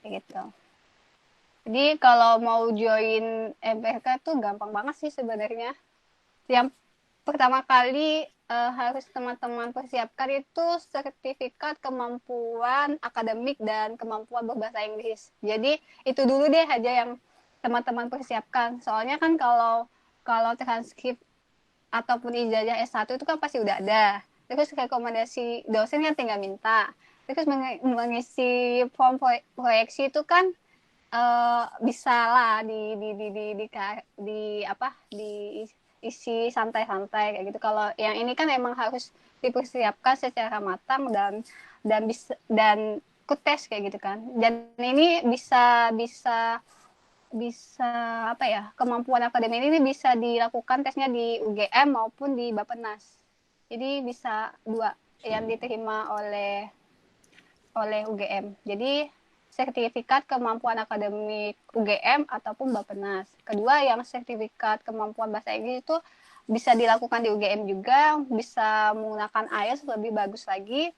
gitu. Jadi kalau mau join MPK tuh gampang banget sih sebenarnya. Yang pertama kali harus teman-teman persiapkan itu sertifikat kemampuan akademik dan kemampuan berbahasa Inggris. Jadi itu dulu deh aja yang teman-teman persiapkan. Soalnya kan kalau kalau transkrip ataupun ijazah S1 itu kan pasti udah ada. Terus rekomendasi dosen kan tinggal minta. Terus mengisi form proyeksi itu kan bisa lah di apa diisi santai-santai kayak gitu. Kalau yang ini kan emang harus dipersiapkan secara matang dan bisa dan ikut tes kayak gitu kan. Dan ini bisa bisa bisa apa ya, kemampuan akademik ini bisa dilakukan tesnya di UGM maupun di Bappenas. Jadi bisa dua yang diterima oleh UGM. Jadi sertifikat kemampuan akademik UGM ataupun Bappenas. Kedua yang sertifikat kemampuan bahasa Inggris itu bisa dilakukan di UGM juga, bisa menggunakan IELTS lebih bagus lagi.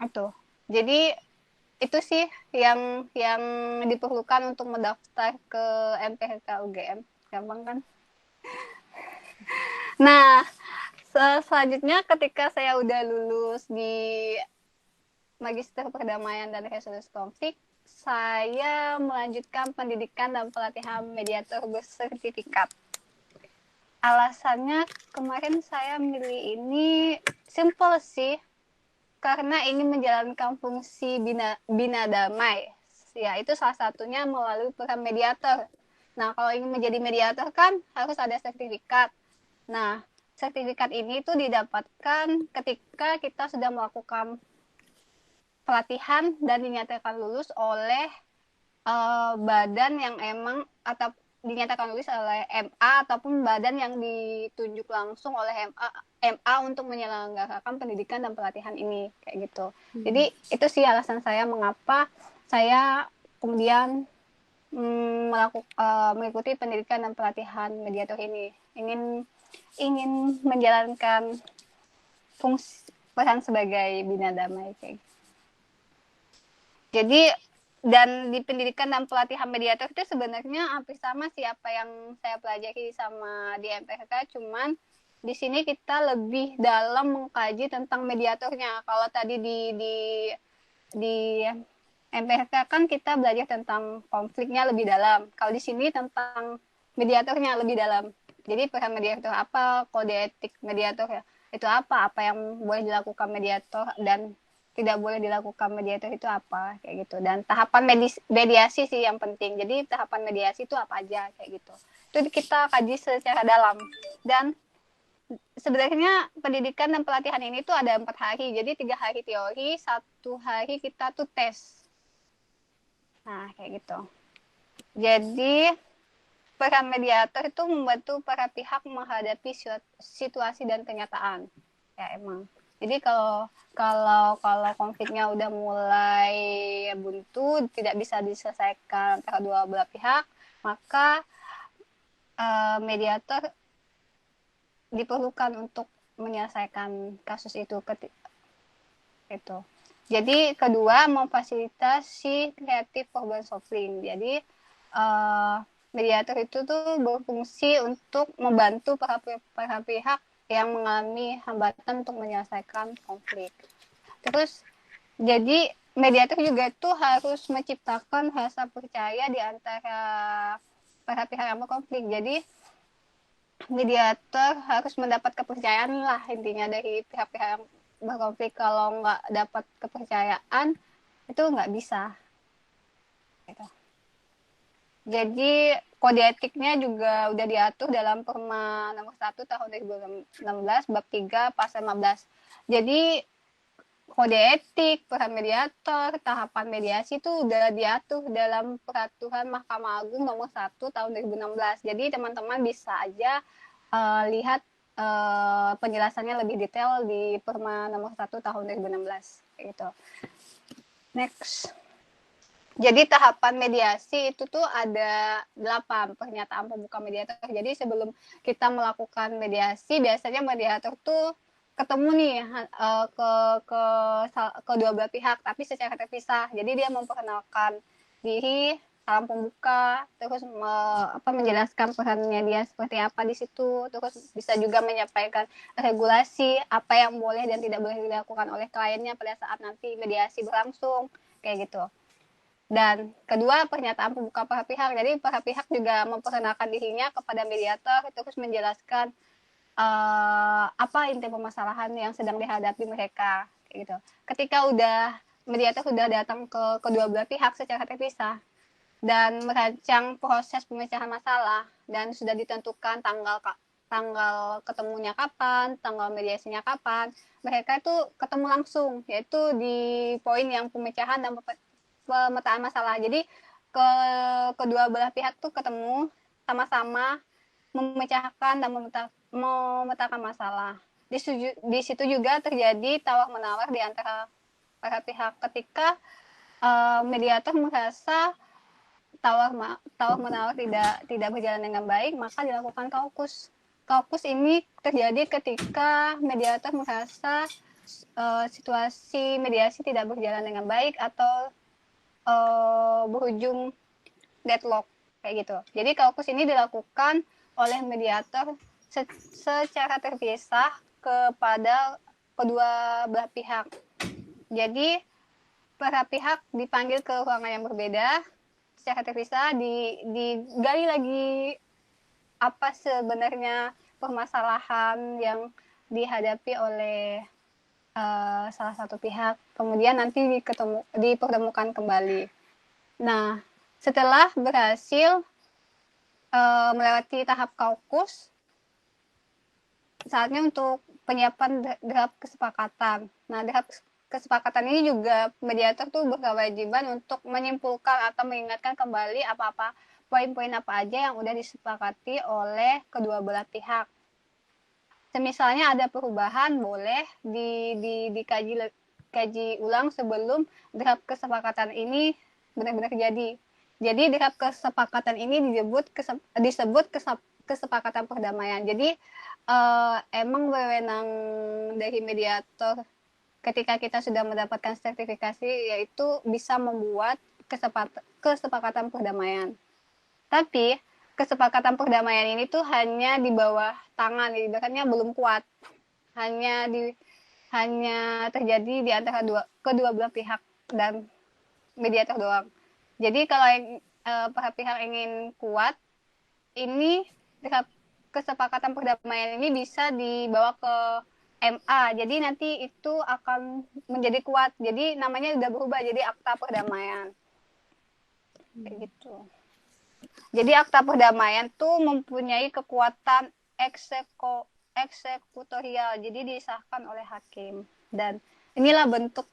Itu. Jadi itu sih yang diperlukan untuk mendaftar ke MPK UGM. Gampang kan? Nah, selanjutnya ketika saya udah lulus di Magister Perdamaian dan Resolusi Konflik, saya melanjutkan pendidikan dan pelatihan mediator bersertifikat. Alasannya kemarin saya milih ini simple sih, karena ingin menjalankan fungsi bina damai. Ya, itu salah satunya melalui peran mediator. Nah, kalau ingin menjadi mediator kan harus ada sertifikat. Nah, sertifikat ini tuh didapatkan ketika kita sudah melakukan pelatihan dan dinyatakan lulus oleh badan yang emang atau dinyatakan lulus oleh MA ataupun badan yang ditunjuk langsung oleh MA untuk menyelenggarakan pendidikan dan pelatihan ini kayak gitu. Jadi itu sih alasan saya mengapa saya kemudian mengikuti pendidikan dan pelatihan mediator ini. Ingin menjalankan fungsi peran sebagai bina damai kayak gitu. Jadi dan di pendidikan dan pelatihan mediator itu sebenarnya hampir sama sih apa yang saya pelajari sama di MPK, cuman di sini kita lebih dalam mengkaji tentang mediatornya. Kalau tadi di MPK kan kita belajar tentang konfliknya lebih dalam. Kalau di sini tentang mediatornya lebih dalam. Jadi peran mediator apa, kode etik mediator ya, itu apa yang boleh dilakukan mediator dan tidak boleh dilakukan mediator itu apa kayak gitu. Dan tahapan mediasi sih yang penting. Jadi tahapan mediasi itu apa aja kayak gitu. Itu kita kaji secara dalam. Dan sebenarnya pendidikan dan pelatihan ini tuh ada 4 hari. Jadi 3 hari teori, 1 hari kita tuh tes. Nah kayak gitu. Jadi peran mediator itu membantu para pihak menghadapi situasi dan kenyataan. Ya emang. Jadi kalau konfliknya udah mulai buntu, tidak bisa diselesaikan antara dua belah pihak, maka mediator diperlukan untuk menyelesaikan kasus itu. Itu. Jadi kedua memfasilitasi kreatif problem solving. Jadi mediator itu tuh berfungsi untuk membantu para pihak yang mengalami hambatan untuk menyelesaikan konflik. Terus jadi mediator juga itu harus menciptakan rasa percaya di antara para pihak yang berkonflik. Jadi mediator harus mendapat kepercayaan lah intinya dari pihak-pihak yang berkonflik. Kalau nggak dapat kepercayaan itu nggak bisa. Gitu. Jadi kode etiknya juga udah diatur dalam Perma nomor 1 tahun 2016 bab 3 pasal 15. Jadi kode etik, peran mediator, tahapan mediasi itu udah diatur dalam peraturan Mahkamah Agung nomor 1 tahun 2016. Jadi teman-teman bisa aja lihat penjelasannya lebih detail di Perma nomor 1 tahun 2016 gitu. Next. Jadi tahapan mediasi itu tuh ada 8 pernyataan pembuka mediator. Jadi sebelum kita melakukan mediasi, biasanya mediator tuh ketemu nih ke kedua belah pihak tapi secara terpisah. Jadi dia memperkenalkan diri, salam pembuka, terus menjelaskan perannya dia seperti apa di situ, terus bisa juga menyampaikan regulasi apa yang boleh dan tidak boleh dilakukan oleh kliennya pada saat nanti mediasi berlangsung kayak gitu. Dan kedua, pernyataan pembuka para pihak. Jadi para pihak juga memperkenalkan dirinya kepada mediator, terus menjelaskan apa inti permasalahan yang sedang dihadapi mereka gitu. Ketika mediator sudah datang ke kedua belah pihak secara terpisah dan merancang proses pemecahan masalah dan sudah ditentukan tanggal ketemunya kapan, tanggal mediasinya kapan, mereka itu ketemu langsung, yaitu di poin yang pemecahan dan pemetaan masalah. Jadi kedua belah pihak tuh ketemu sama-sama memecahkan dan memetakan masalah. Di situ juga terjadi tawar menawar di antara para pihak ketika mediator merasa tawar menawar tidak berjalan dengan baik, maka dilakukan kaukus. Kaukus ini terjadi ketika mediator merasa situasi mediasi tidak berjalan dengan baik atau berujung deadlock kayak gitu. Jadi kaukus ini dilakukan oleh mediator secara terpisah kepada kedua belah pihak. Jadi para pihak dipanggil ke ruangan yang berbeda secara terpisah, digali lagi apa sebenarnya permasalahan yang dihadapi oleh salah satu pihak, kemudian nanti dipertemukan kembali. Nah, setelah berhasil melewati tahap kaukus, saatnya untuk penyiapan draft kesepakatan. Nah, draft kesepakatan ini juga mediator tuh berkewajiban untuk menyimpulkan atau mengingatkan kembali apa-apa poin-poin apa aja yang udah disepakati oleh kedua belah pihak. Misalnya ada perubahan, boleh dikaji ulang sebelum draft kesepakatan ini benar-benar jadi. Jadi draft kesepakatan ini disebut kesepakatan perdamaian. Jadi emang wewenang dari mediator ketika kita sudah mendapatkan sertifikasi yaitu bisa membuat kesepakatan perdamaian. Tapi kesepakatan perdamaian ini tuh hanya di bawah tangan, ibaratnya belum kuat. Hanya terjadi di antara kedua belah pihak dan mediator doang. Jadi kalau para pihak ingin kuat, ini kesepakatan perdamaian ini bisa dibawa ke MA. Jadi nanti itu akan menjadi kuat. Jadi namanya udah berubah jadi akta perdamaian. Kayak gitu. Jadi akta perdamaian tuh mempunyai kekuatan eksekutorial. Jadi disahkan oleh hakim. Dan inilah bentuk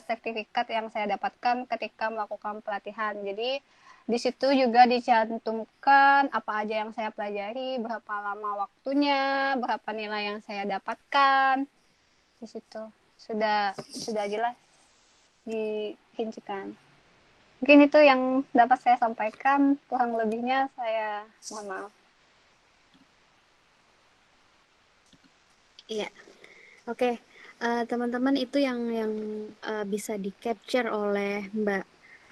sertifikat yang saya dapatkan ketika melakukan pelatihan. Jadi di situ juga dicantumkan apa aja yang saya pelajari, berapa lama waktunya, berapa nilai yang saya dapatkan. Di situ sudah jelas dirincikan. Mungkin itu yang dapat saya sampaikan, kurang lebihnya saya mohon maaf. Iya, oke. Teman-teman itu yang bisa di capture oleh Mbak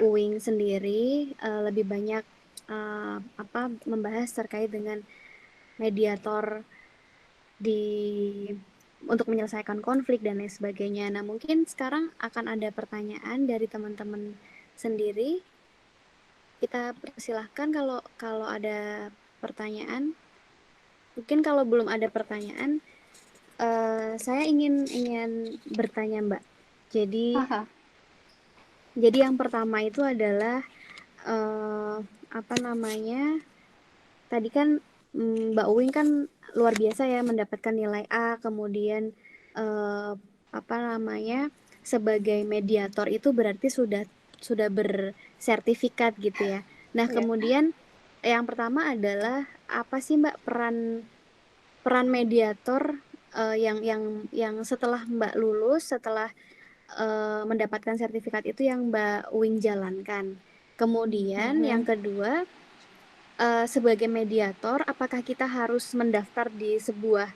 Uwing sendiri, lebih banyak membahas terkait dengan mediator untuk menyelesaikan konflik dan lain sebagainya. Nah, mungkin sekarang akan ada pertanyaan dari teman-teman sendiri. Kita persilahkan kalau ada pertanyaan. Mungkin kalau belum ada pertanyaan, saya ingin bertanya, Mbak. Jadi yang pertama itu adalah tadi kan Mbak Uwing kan luar biasa ya mendapatkan nilai A, kemudian sebagai mediator itu berarti sudah bersertifikat gitu ya. Nah, kemudian yang pertama adalah apa sih Mbak peran mediator yang setelah Mbak lulus, setelah mendapatkan sertifikat itu yang Mbak Uwing jalankan. Kemudian yang kedua, sebagai mediator, apakah kita harus mendaftar di sebuah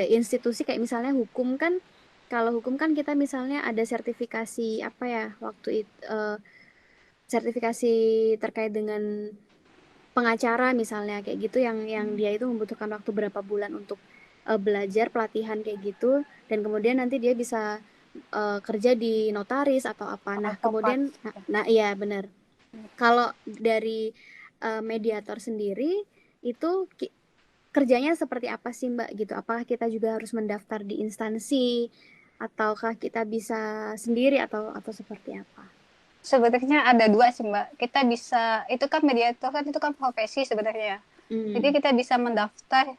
institusi kayak misalnya hukum kan, kalau hukum kan kita misalnya ada sertifikasi apa ya waktu itu, sertifikasi terkait dengan pengacara misalnya kayak gitu, yang dia itu membutuhkan waktu berapa bulan untuk belajar pelatihan kayak gitu, dan kemudian nanti dia bisa kerja di notaris atau apa. Nah Advokat. kemudian, nah iya benar. Kalau dari mediator sendiri itu kerjanya seperti apa sih Mbak gitu? Apakah kita juga harus mendaftar di instansi ataukah kita bisa sendiri atau seperti apa? Sebenarnya ada dua sih Mbak. Kita bisa, itu kan mediator kan itu kan profesi sebenarnya. Jadi Hmm. kita bisa mendaftar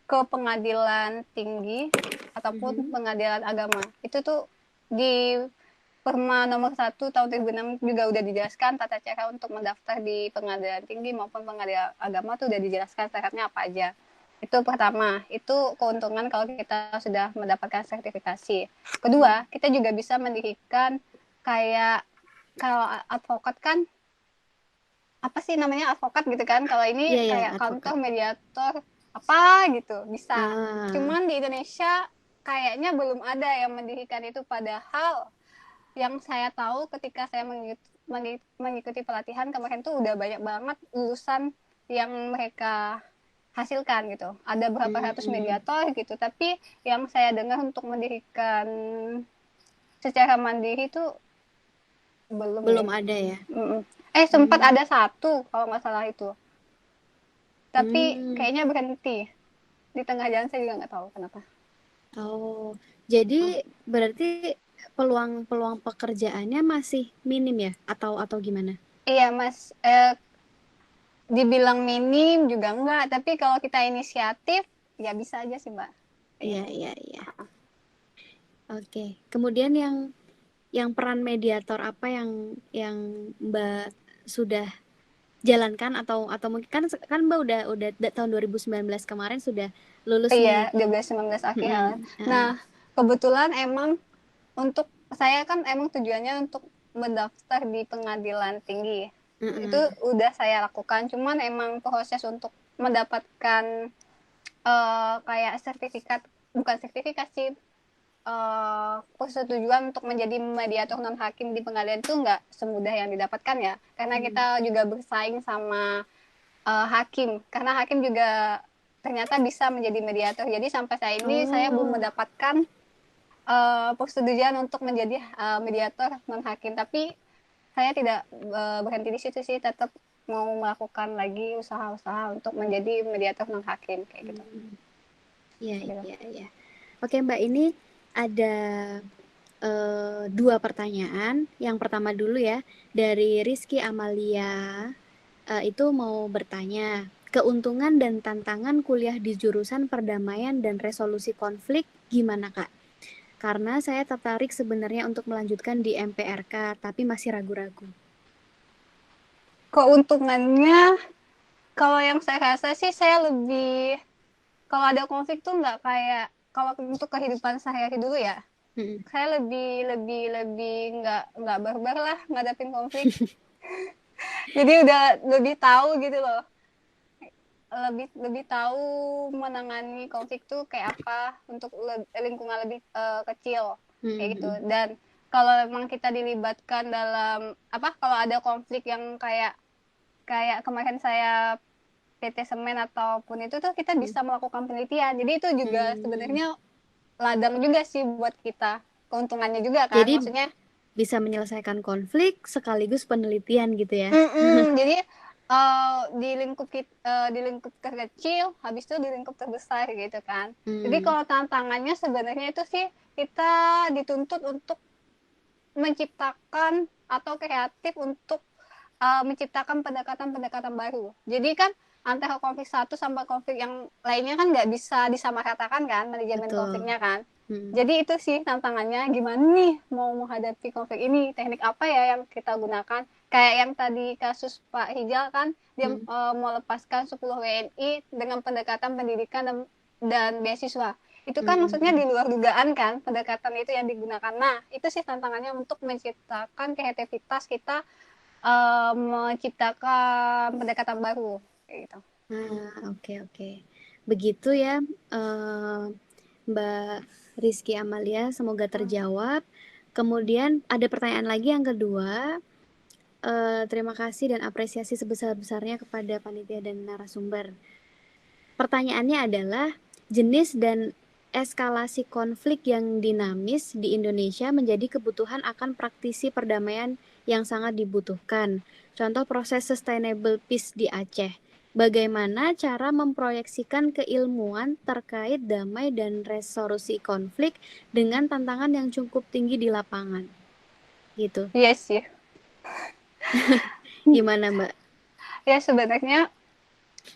ke pengadilan tinggi ataupun Mhm. pengadilan agama. Itu tuh di Perma nomor 1 tahun 2006 juga udah dijelaskan tata cara untuk mendaftar di pengadilan tinggi maupun pengadilan agama tuh udah dijelaskan syaratnya apa aja. Itu pertama, itu keuntungan kalau kita sudah mendapatkan sertifikasi. Kedua, kita juga bisa mendirikan kayak kalau advokat kan apa sih namanya advokat gitu kan. Kalau ini Iya ya, kayak advokat. kantor mediator apa gitu bisa. Ah. Cuman di Indonesia kayaknya belum ada yang mendirikan itu padahal yang saya tahu ketika saya mengikuti pelatihan kemarin tuh udah banyak banget lulusan yang mereka hasilkan gitu. Ada berapa ratus Hmm. mediator gitu, tapi yang saya dengar untuk mendirikan secara mandiri tuh belum Belum deh. ada ya. Sempat Hmm. ada satu kalau nggak salah itu, tapi Hmm. kayaknya berhenti di tengah jalan, saya juga nggak tahu kenapa. Oh, jadi berarti peluang-peluang pekerjaannya masih minim ya, atau gimana? Iya mas, dibilang minim juga enggak, tapi kalau kita inisiatif ya bisa aja sih mbak kayak Iya, gitu. iya, iya. Oke. Kemudian yang peran mediator apa yang Mbak sudah jalankan, atau mungkin kan Mbak udah tahun 2019 kemarin sudah lulus Iya, nih. 12-19 akhiran. Mm-mm. Nah, Heeh. kebetulan emang untuk saya kan emang tujuannya untuk mendaftar di pengadilan tinggi. Itu Mm-mm. udah saya lakukan, cuman emang proses untuk mendapatkan kayak sertifikat, bukan sertifikat sih, persetujuan untuk menjadi mediator non hakim di pengadilan itu nggak semudah yang didapatkan ya, karena kita Mm. juga bersaing sama hakim, karena hakim juga ternyata bisa menjadi mediator. Jadi sampai saat ini saya belum Oh, mendapatkan persetujuan untuk menjadi mediator non hakim, tapi saya tidak berhenti di situ sih, tetap mau melakukan lagi usaha-usaha untuk menjadi mediator non hakim kayak gitu. iya, Gitu. iya, iya. Oke Mbak, ini ada dua pertanyaan. Yang pertama dulu ya, dari Rizky Amalia. Itu mau bertanya, keuntungan dan tantangan kuliah di jurusan perdamaian dan resolusi konflik gimana Kak? Karena saya tertarik sebenarnya untuk melanjutkan di MPRK, tapi masih ragu-ragu. Keuntungannya, kalau yang saya rasa sih saya lebih, kalau ada konflik tuh nggak kayak kalau untuk kehidupan sehari-hari dulu ya, Mm-mm. saya lebih lebih lebih nggak barbar lah ngadapin konflik. Jadi udah lebih tahu gitu loh, lebih lebih tahu menangani konflik tuh kayak apa untuk lingkungan lebih kecil kayak gitu. Mm-mm. Dan kalau memang kita dilibatkan dalam apa, kalau ada konflik yang kayak kayak kemarin saya PT Semen ataupun itu tuh kita bisa melakukan penelitian. Jadi itu juga Mm. sebenarnya ladang juga sih buat kita. Keuntungannya juga kan. Jadi Maksudnya bisa menyelesaikan konflik sekaligus penelitian gitu ya. jadi di lingkup terkecil, habis itu di lingkup terbesar gitu kan. Jadi Hmm. kalau tantangannya sebenarnya itu sih kita dituntut untuk menciptakan atau kreatif untuk menciptakan pendekatan-pendekatan baru. Jadi kan antara konflik satu sama konflik yang lainnya kan nggak bisa disamaratakan kan manajemen Betul. konfliknya kan. Hmm. Jadi itu sih tantangannya, gimana nih mau menghadapi konflik ini, teknik apa ya yang kita gunakan. Kayak yang tadi kasus Pak Hijal kan, dia Hmm. mau lepaskan 10 WNI dengan pendekatan pendidikan dan beasiswa. Itu kan maksudnya Hmm. di luar dugaan kan pendekatan itu yang digunakan. Nah, itu sih tantangannya untuk menciptakan kreativitas kita, menciptakan pendekatan baru kayak gitu. Ah, oke, oke. Begitu ya, Mbak Rizky Amalia, semoga terjawab. Kemudian ada pertanyaan lagi yang kedua. Terima kasih dan apresiasi sebesar-besarnya kepada panitia dan narasumber. Pertanyaannya adalah, jenis dan eskalasi konflik yang dinamis di Indonesia menjadi kebutuhan akan praktisi perdamaian yang sangat dibutuhkan. Contoh proses sustainable peace di Aceh. Bagaimana cara memproyeksikan keilmuan terkait damai dan resolusi konflik dengan tantangan yang cukup tinggi di lapangan? Gitu. Iya sih. Gimana, Mbak? Ya sebenarnya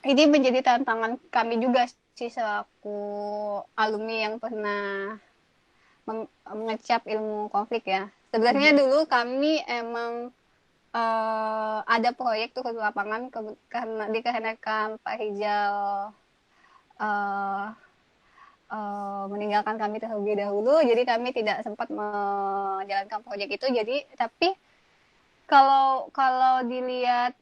ini menjadi tantangan kami juga sih selaku alumni yang pernah mengecap ilmu konflik ya. Sebenarnya dulu kami emang ada proyek tuh ke lapangan karena dikarenakan Pak Rijal uh, meninggalkan kami terlebih dahulu, jadi kami tidak sempat menjalankan proyek itu. Jadi tapi kalau dilihat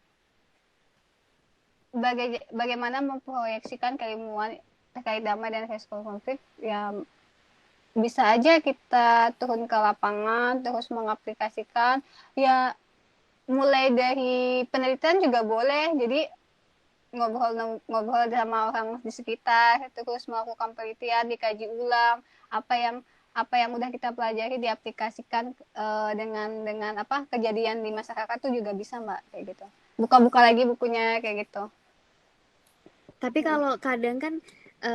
bagaimana memproyeksikan keilmuan terkait damai dan resolusi konflik, ya bisa aja kita turun ke lapangan terus mengaplikasikan, ya mulai dari penelitian juga boleh. Jadi ngobrol sama orang di sekitar, terus melakukan penelitian, dikaji ulang apa yang udah kita pelajari diaplikasikan dengan apa kejadian di masyarakat tuh juga bisa Mbak, kayak gitu. Buka-buka lagi bukunya kayak gitu. Tapi kalau kadang kan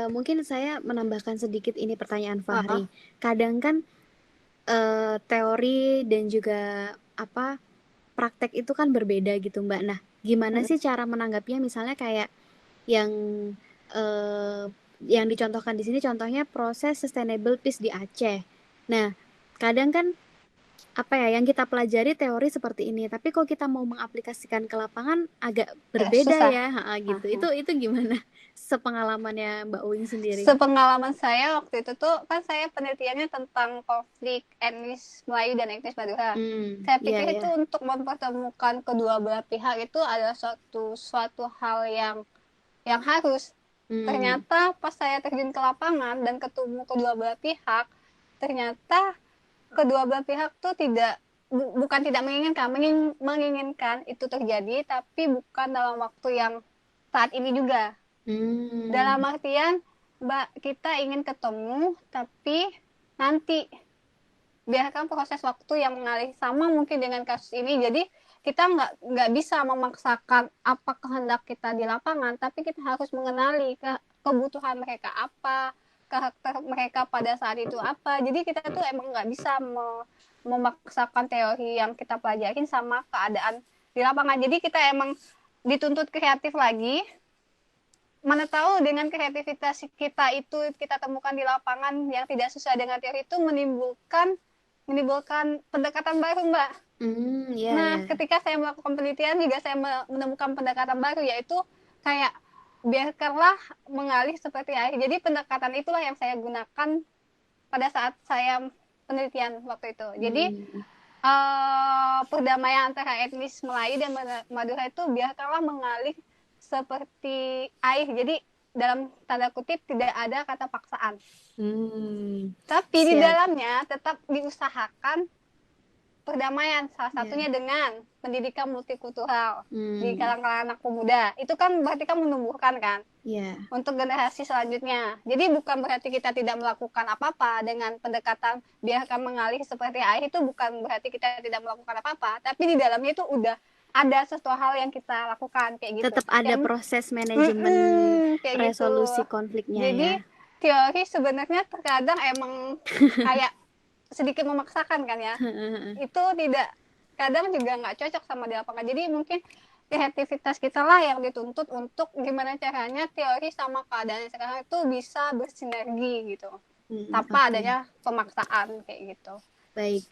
mungkin saya menambahkan sedikit ini pertanyaan Fahri. Kadang kan teori dan juga apa praktek itu kan berbeda gitu Mbak. Nah, gimana sih cara menanggapinya misalnya kayak yang dicontohkan di sini contohnya proses sustainable peace di Aceh. Nah, kadang kan apa ya yang kita pelajari teori seperti ini, tapi kalau kita mau mengaplikasikan ke lapangan agak berbeda Susah. ya, gitu. Itu gimana? Sepengalamannya Mbak Uing sendiri. Sepengalaman saya waktu itu tuh kan saya penelitiannya tentang konflik etnis Melayu dan etnis Madura. Saya pikir itu untuk mempertemukan kedua belah pihak itu adalah suatu hal yang harus. Ternyata pas saya terjun ke lapangan dan ketemu kedua belah pihak, ternyata kedua belah pihak tuh bukan tidak menginginkan itu terjadi, tapi bukan dalam waktu yang saat ini juga. Dalam artian kita ingin ketemu, tapi nanti biarkan proses waktu yang mengalir, sama mungkin dengan kasus ini. Jadi kita nggak bisa memaksakan apa kehendak kita di lapangan, tapi kita harus mengenali kebutuhan mereka apa, karakter mereka pada saat itu apa. Jadi kita tuh emang nggak bisa memaksakan teori yang kita pelajarin sama keadaan di lapangan. Jadi kita emang dituntut kreatif lagi. Mana tahu dengan kreativitas kita itu kita temukan di lapangan yang tidak sesuai dengan teori itu menimbulkan pendekatan baru Mbak. Ketika saya melakukan penelitian juga saya menemukan pendekatan baru, yaitu kayak biarkanlah mengalir seperti air. Jadi pendekatan itulah yang saya gunakan pada saat saya penelitian waktu itu. Jadi perdamaian antara etnis Melayu dan Madura itu biarkanlah mengalir seperti air. Jadi dalam tanda kutip tidak ada kata paksaan. Tapi di dalamnya tetap diusahakan perdamaian, salah satunya dengan pendidikan multikultural di kalangan anak pemuda. Itu kan berarti kan menumbuhkan kan untuk generasi selanjutnya. Jadi bukan berarti kita tidak melakukan apa-apa dengan pendekatan biarkan mengalir seperti air, itu bukan berarti kita tidak melakukan apa-apa, tapi di dalamnya itu udah ada sesuatu hal yang kita lakukan kayak gitu. Tetap ada proses manajemen resolusi gitu. Konfliknya. Jadi teori sebenarnya terkadang emang kayak sedikit memaksakan kan ya. Itu kadang juga nggak cocok sama di lapangan. Jadi mungkin kreativitas kita lah yang dituntut untuk gimana caranya teori sama keadaan sekarang itu bisa bersinergi gitu, tanpa adanya pemaksaan kayak gitu. Baik,